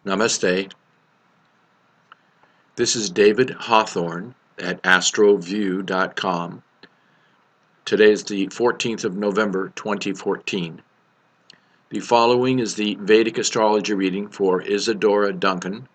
Namaste. This is David Hawthorne at astroview.com. Today is the 14th of November 2014. The following is the Vedic astrology reading for Isadora Duncan,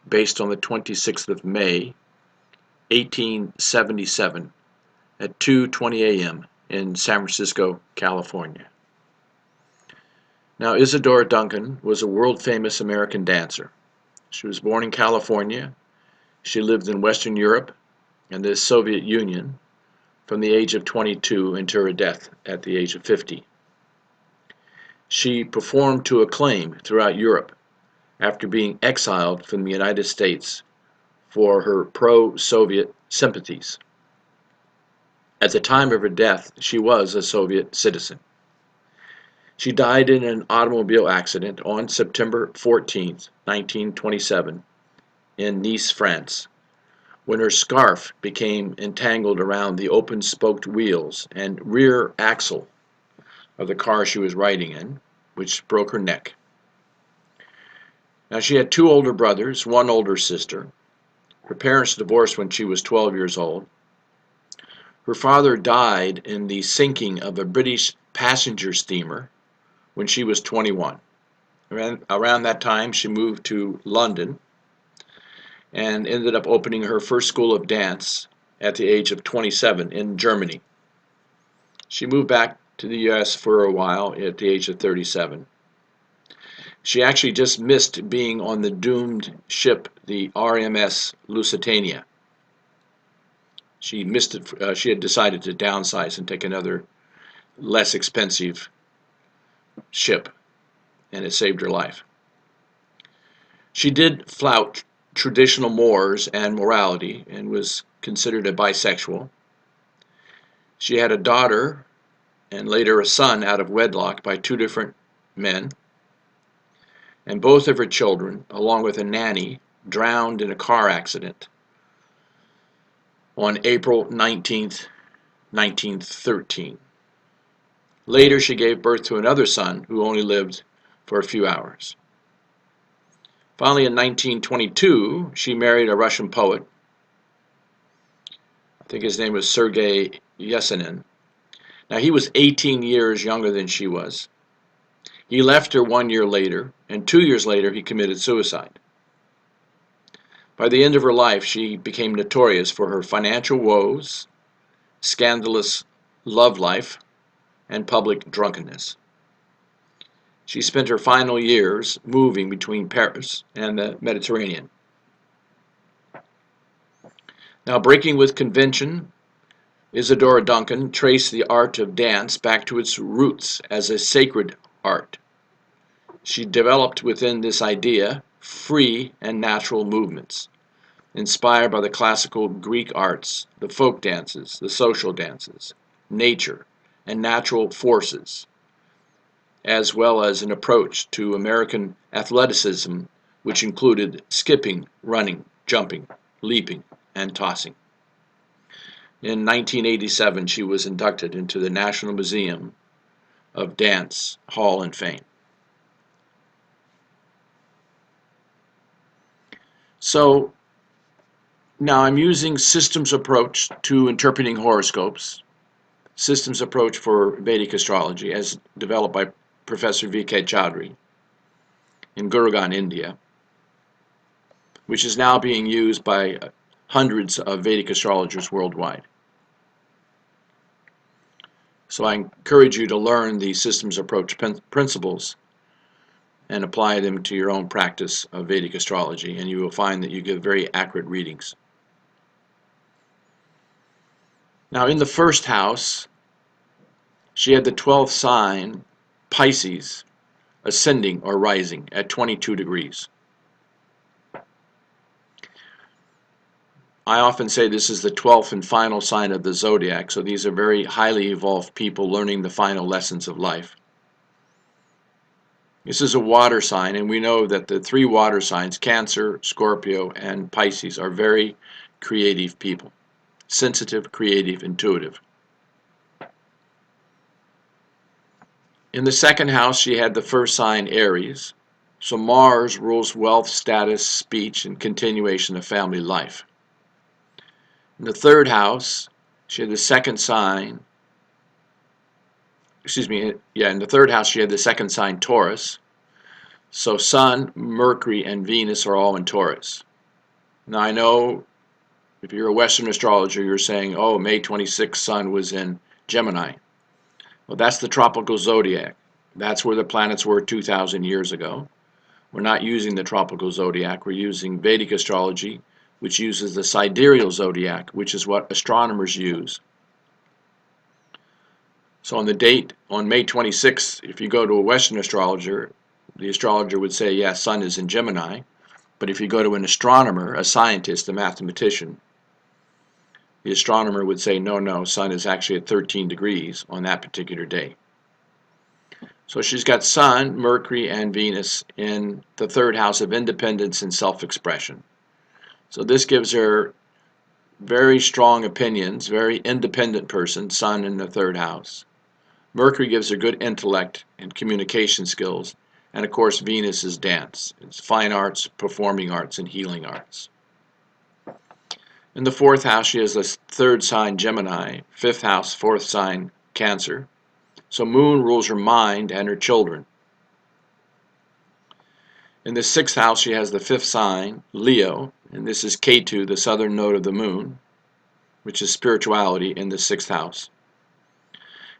based on the 26th of May, 1877, at 2:20 a.m. in San Francisco, California. Now, Isadora Duncan was a world-famous American dancer. She was born in California. She lived in Western Europe and the Soviet Union from the age of 22 until her death at the age of 50. She performed to acclaim throughout Europe after being exiled from the United States for her pro-Soviet sympathies. At the time of her death, she was a Soviet citizen. She died in an automobile accident on September 14, 1927, in Nice, France, when her scarf became entangled around the open-spoked wheels and rear axle of the car she was riding in, which broke her neck. Now, she had two older brothers, one older sister. Her parents divorced when she was 12 years old. Her father died in the sinking of a British passenger steamer when she was 21. Around that time, she moved to London and ended up opening her first school of dance at the age of 27 in Germany. She moved back to the U.S. for a while at the age of 37. She actually just missed being on the doomed ship, the RMS Lusitania. She missed it. She had decided to downsize and take another less expensive ship, and it saved her life. She did flout traditional mores and morality and was considered a bisexual. She had a daughter and later a son out of wedlock by two different men, and both of her children, along with a nanny, drowned in a car accident on April 19th, 1913. Later, she gave birth to another son who only lived for a few hours. Finally, in 1922, she married a Russian poet. I think his name was Sergei Yesenin. Now, he was 18 years younger than she was. He left her 1 year later, and 2 years later, he committed suicide. By the end of her life, she became notorious for her financial woes, scandalous love life, and public drunkenness. She spent her final years moving between Paris and the Mediterranean. Now, breaking with convention, Isadora Duncan traced the art of dance back to its roots as a sacred art. She developed within this idea free and natural movements, inspired by the classical Greek arts, the folk dances, the social dances, nature, and natural forces, as well as an approach to American athleticism, which included skipping, running, jumping, leaping, and tossing. In 1987, she was inducted into the National Museum of Dance Hall of Fame. So now I'm using systems approach to interpreting horoscopes, systems approach for Vedic astrology as developed by Professor V.K. Chaudhry in Gurugram, India, which is now being used by hundreds of Vedic astrologers worldwide. So I encourage you to learn the systems approach principles and apply them to your own practice of Vedic astrology, and you will find that you get very accurate readings. Now, in the first house, she had the 12th sign, Pisces, ascending or rising at 22 degrees. I often say this is the 12th and final sign of the zodiac, so these are very highly evolved people learning the final lessons of life. This is a water sign, and we know that the three water signs, Cancer, Scorpio, and Pisces, are very creative people. Sensitive, creative, intuitive. In the second house, she had the first sign, Aries, So Mars rules wealth, status, speech, and continuation of family life. In the third house, she had the second sign, in the third house she had the second sign Taurus. So Sun, Mercury, and Venus are all in Taurus. Now I know if you're a Western astrologer, you're saying, oh, May 26th Sun was in Gemini. Well, that's the tropical zodiac. That's where the planets were 2,000 years ago. We're not using the tropical zodiac. We're using Vedic astrology, which uses the sidereal zodiac, which is what astronomers use. So on the date, on May 26th, if you go to a Western astrologer, the astrologer would say, yes, Sun is in Gemini. But if you go to an astronomer, a scientist, a mathematician, the astronomer would say, no, Sun is actually at 13 degrees on that particular day. So she's got Sun, Mercury, and Venus in the third house of independence and self-expression. So this gives her very strong opinions, very independent person, Sun in the third house. Mercury gives her good intellect and communication skills. And of course, Venus is dance. It's fine arts, performing arts, and healing arts. In the fourth house, she has the third sign Gemini, fifth house, fourth sign Cancer. So Moon rules her mind and her children. In the sixth house, she has the fifth sign Leo, and this is Ketu, the southern node of the Moon, which is spirituality in the sixth house.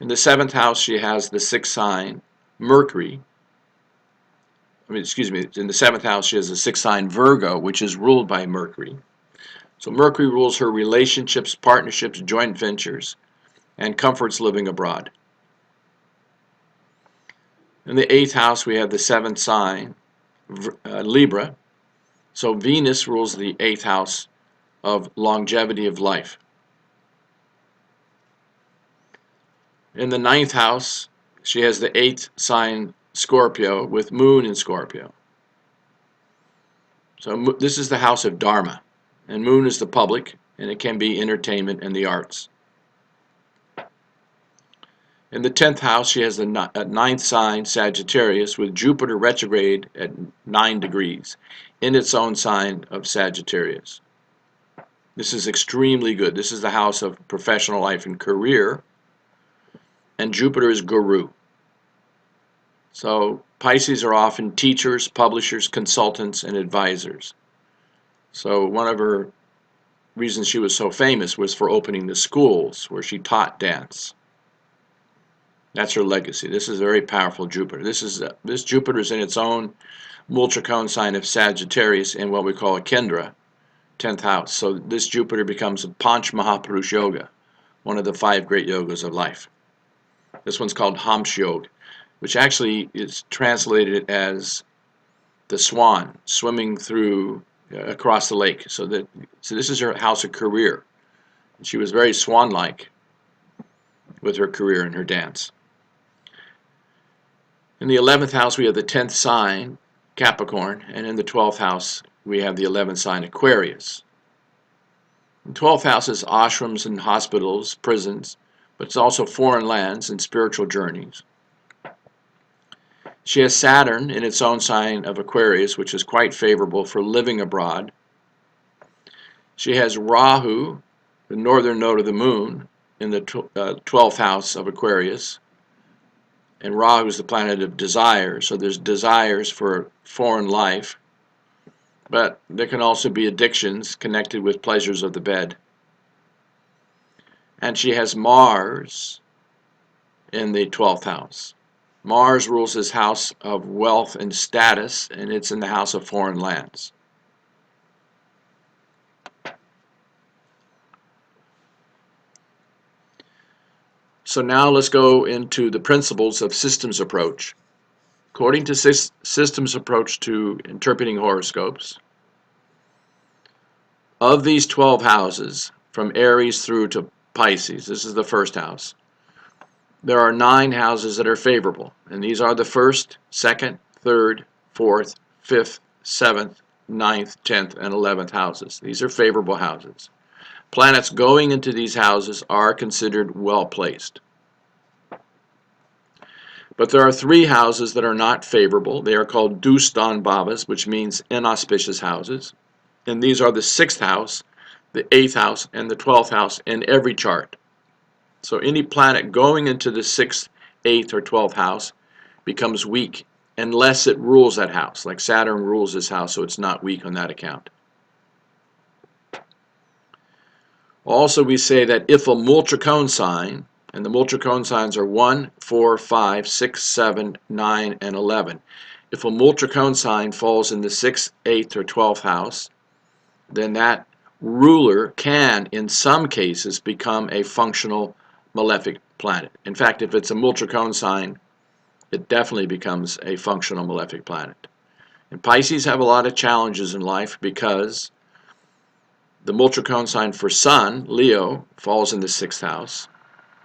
In the seventh house, she has the sixth sign Mercury. In the seventh house, she has the sixth sign Virgo, which is ruled by Mercury. So Mercury rules her relationships, partnerships, joint ventures, and comforts living abroad. In the eighth house, we have the seventh sign, Libra. So Venus rules the eighth house of longevity of life. In the ninth house, she has the eighth sign, Scorpio, with Moon in Scorpio. So this is the house of Dharma, and Moon is the public, and it can be entertainment and the arts. In the 10th house, she has the ninth sign, Sagittarius, with Jupiter retrograde at 9 degrees in its own sign of Sagittarius. This is extremely good. This is the house of professional life and career, and Jupiter is Guru. So Pisces are often teachers, publishers, consultants, and advisors. So one of her reasons she was so famous was for opening the schools where she taught dance. That's her legacy. This is a very powerful Jupiter. This Jupiter is in its own Multricone sign of Sagittarius in what we call a Kendra, 10th house. So this Jupiter becomes a Panch Mahapurush Yoga, one of the 5 great yogas of life. This one's called Hamsh Yoga, which actually is translated as the swan swimming through across the lake. So this is her house of career. She was very swan-like with her career and her dance. In the 11th house, we have the 10th sign, Capricorn, and in the 12th house, we have the 11th sign, Aquarius. The 12th house is ashrams and hospitals, prisons, but it's also foreign lands and spiritual journeys. She has Saturn in its own sign of Aquarius, which is quite favorable for living abroad. She has Rahu, the northern node of the Moon, in the 12th house of Aquarius. And Rahu is the planet of desire, so there's desires for foreign life. But there can also be addictions connected with pleasures of the bed. And she has Mars in the 12th house. Mars rules his house of wealth and status, and it's in the house of foreign lands. So now let's go into the principles of systems approach. According to systems approach to interpreting horoscopes, of these 12 houses, from Aries through to Pisces, this is the first house, there are 9 houses that are favorable, and these are the 1st, 2nd, 3rd, 4th, 5th, 7th, 9th, 10th, and 11th houses. These are favorable houses. Planets going into these houses are considered well placed. But there are 3 houses that are not favorable. They are called Dustan Bhavas, which means inauspicious houses. And these are the 6th house, the 8th house, and the 12th house in every chart. So any planet going into the 6th, 8th, or 12th house becomes weak unless it rules that house. Like Saturn rules this house, so it's not weak on that account. Also, we say that if a Multricone sign, and the Multricone signs are 1, 4, 5, 6, 7, 9, and 11. If a Multricone sign falls in the 6th, 8th, or 12th house, then that ruler can, in some cases, become a functional malefic planet. In fact, if it's a Multricone sign, it definitely becomes a functional malefic planet. And Pisces have a lot of challenges in life because the Multricone sign for Sun, Leo, falls in the 6th house.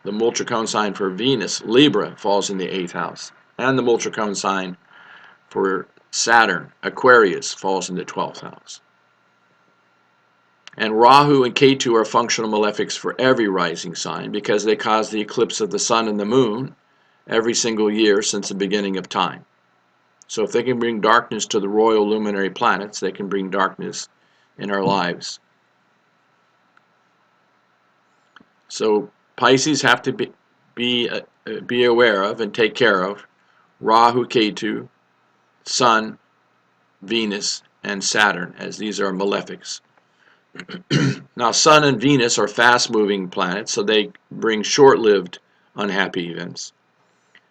The Multricone sign for Venus, Libra, falls in the 8th house. And the Multricone sign for Saturn, Aquarius, falls in the 12th house. And Rahu and Ketu are functional malefics for every rising sign because they cause the eclipse of the sun and the moon every single year since the beginning of time. So if they can bring darkness to the royal luminary planets, they can bring darkness in our lives. So Pisces have to be aware of and take care of Rahu, Ketu, Sun, Venus, and Saturn, as these are malefics. Now, Sun and Venus are fast-moving planets, so they bring short-lived unhappy events.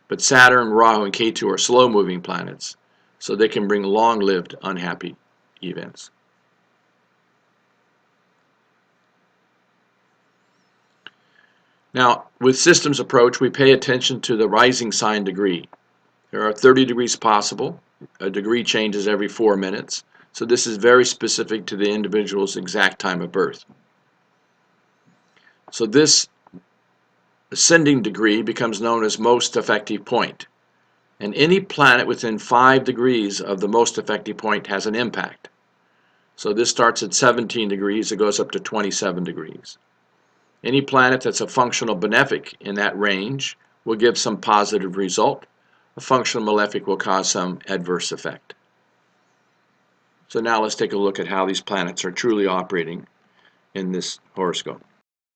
But Saturn, Rahu, and Ketu are slow-moving planets, so they can bring long-lived unhappy events. Now, with systems approach, we pay attention to the rising sign degree. There are 30 degrees possible. A degree changes every 4 minutes. So this is very specific to the individual's exact time of birth. So this ascending degree becomes known as most effective point. And any planet within 5 degrees of the most effective point has an impact. So this starts at 17 degrees, it goes up to 27 degrees. Any planet that's a functional benefic in that range will give some positive result. A functional malefic will cause some adverse effect. So now let's take a look at how these planets are truly operating in this horoscope.